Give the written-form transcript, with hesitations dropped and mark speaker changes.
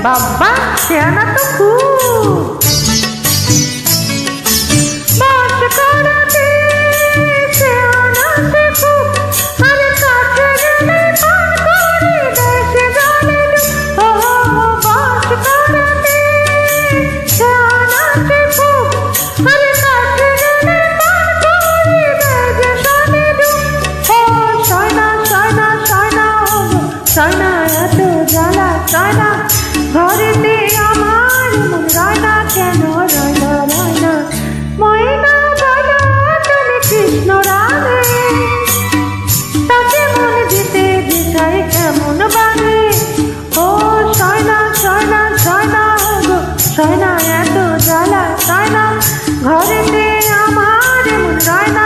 Speaker 1: বাবা শেয়ানা তো খুব বাস করাতে শেয়ানা সে খুব আরে কাছে গেলে পান করে দেশে জানে ও বাস করাতে শেয়ানা সে খুব আরে কাছে গেলে পান করে দেশে জানে ও সয়না সয়না সয়না সয়না এত জ্বালা সয়না ঘরেতে আমার মন রয় না কেন রয় না রয় না ময়না বলো তুমি কৃষ্ণ রামে তাকে মন দিতে দিশায় কেমন বানে ও সয়না সয়না সয়না গো সয়না এত জ্বালা সয়না ঘরেতে আমার মন রয় না